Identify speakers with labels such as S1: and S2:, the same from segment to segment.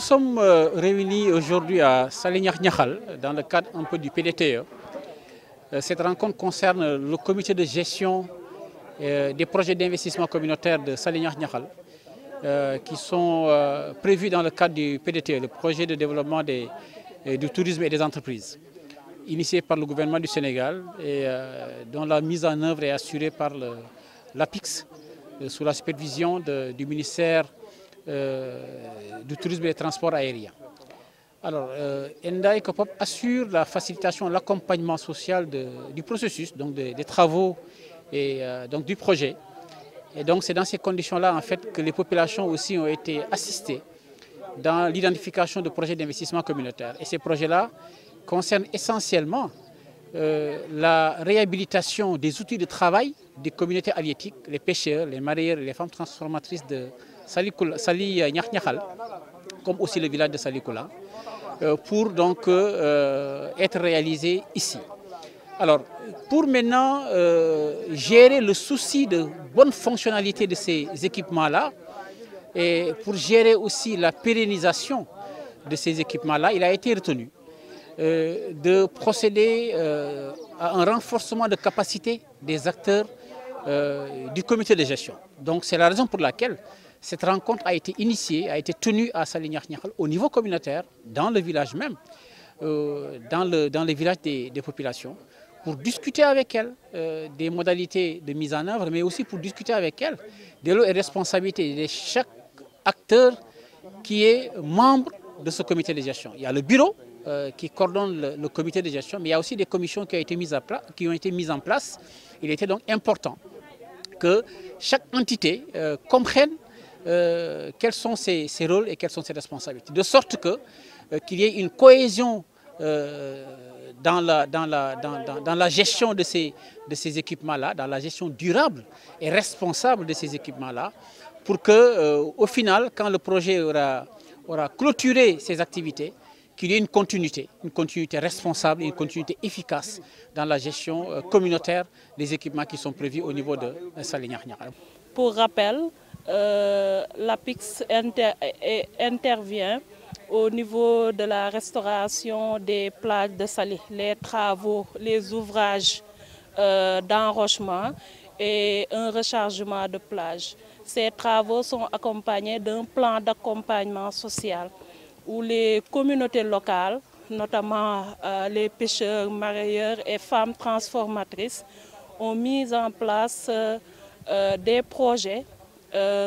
S1: Nous sommes réunis aujourd'hui à Salignac-Niakhal dans le cadre un peu du PDTE. Cette rencontre concerne le comité de gestion des projets d'investissement communautaire de Salignac-Niakhal qui sont prévus dans le cadre du PDTE, le projet de développement du tourisme et des entreprises, initié par le gouvernement du Sénégal et dont la mise en œuvre est assurée par l'APIX sous la supervision du ministère du tourisme et des transports aériens. Alors, ENDA et COPOP assurent la facilitation, l'accompagnement social du processus, donc des travaux et donc du projet. Et donc c'est dans ces conditions-là en fait que les populations aussi ont été assistées dans l'identification de projets d'investissement communautaire. Et ces projets-là concernent essentiellement la réhabilitation des outils de travail des communautés halieutiques, les pêcheurs, les mareyeurs et les femmes transformatrices de Salignac-Niakhal, comme aussi le village de Salikoula, pour donc être réalisés ici. Alors, pour maintenant gérer le souci de bonne fonctionnalité de ces équipements-là et pour gérer aussi la pérennisation de ces équipements-là, il a été retenu de procéder à un renforcement de capacité des acteurs du comité de gestion. Donc c'est la raison pour laquelle cette rencontre a été initiée, a été tenue à Salignac-Niakhal au niveau communautaire, dans le village même, dans les villages des populations, pour discuter avec elles des modalités de mise en œuvre, mais aussi pour discuter avec elles des lots et responsabilités de chaque acteur qui est membre de ce comité de gestion. Il y a le bureau qui coordonne le comité de gestion, mais il y a aussi des commissions qui ont été mises en place. Il était donc important que chaque entité comprenne quels sont ses rôles et quelles sont ses responsabilités, de sorte qu'il y ait une cohésion dans la gestion de ces équipements-là, dans la gestion durable et responsable de ces équipements-là, pour qu'au final, quand le projet aura clôturé ses activités, qu'il y ait une continuité responsable et une continuité efficace dans la gestion communautaire des équipements qui sont prévus au niveau de Salignac-Niakhal.
S2: Pour rappel, l'APIX intervient au niveau de la restauration des plages de Saly, les travaux, les ouvrages d'enrochement et un rechargement de plage. Ces travaux sont accompagnés d'un plan d'accompagnement social où les communautés locales, notamment les pêcheurs, mareyeurs et femmes transformatrices, ont mis en place des projets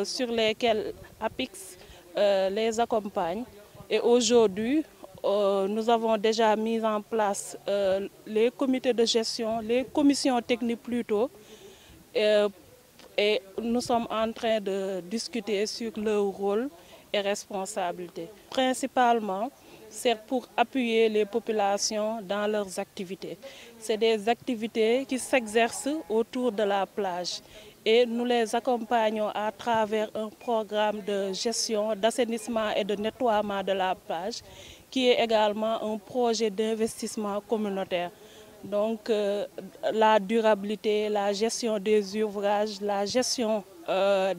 S2: sur lesquels APIX les accompagne. Et aujourd'hui, nous avons déjà mis en place les comités de gestion, les commissions techniques plutôt, et nous sommes en train de discuter sur leur rôle et responsabilités. Principalement, c'est pour appuyer les populations dans leurs activités. C'est des activités qui s'exercent autour de la plage et nous les accompagnons à travers un programme de gestion, d'assainissement et de nettoiement de la plage qui est également un projet d'investissement communautaire. Donc la durabilité, la gestion des ouvrages, la gestion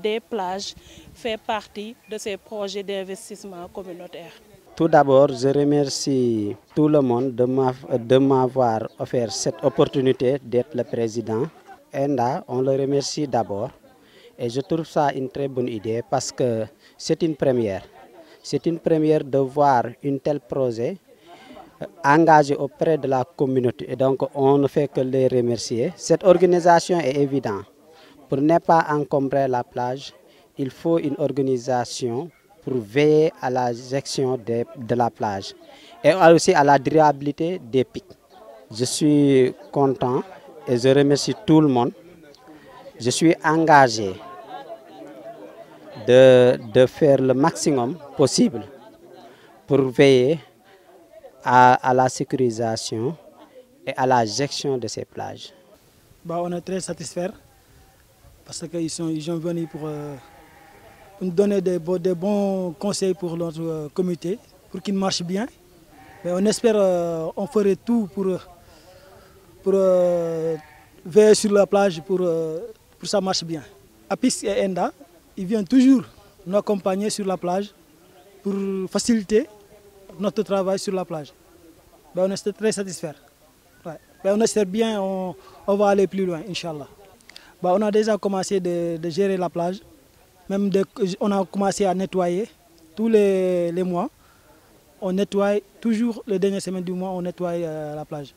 S2: des plages fait partie de ces projets d'investissement communautaire.
S3: Tout d'abord, je remercie tout le monde de m'avoir offert cette opportunité d'être le président. ENDA, on le remercie d'abord et je trouve ça une très bonne idée parce que c'est une première. C'est une première de voir un tel projet engagé auprès de la communauté et donc on ne fait que les remercier. Cette organisation est évidente. Pour ne pas encombrer la plage, il faut une organisation pour veiller à la gestion de la plage et aussi à la durabilité des pics. Je suis content et je remercie tout le monde. Je suis engagé de faire le maximum possible pour veiller à la sécurisation et à la gestion de ces plages.
S4: On est très satisfaits parce qu'ils sont venus pour nous donner des bons conseils pour notre comité, pour qu'il marche bien. Mais on espère on ferait tout pour veiller sur la plage pour que ça marche bien. APIX et ENDA, ils viennent toujours nous accompagner sur la plage pour faciliter notre travail sur la plage. On est très satisfaits. Ouais. On espère bien, on va aller plus loin, Inch'Allah. On a déjà commencé de gérer la plage. Même on a commencé à nettoyer tous les mois. On nettoie toujours les dernières semaines du mois, on nettoie la plage.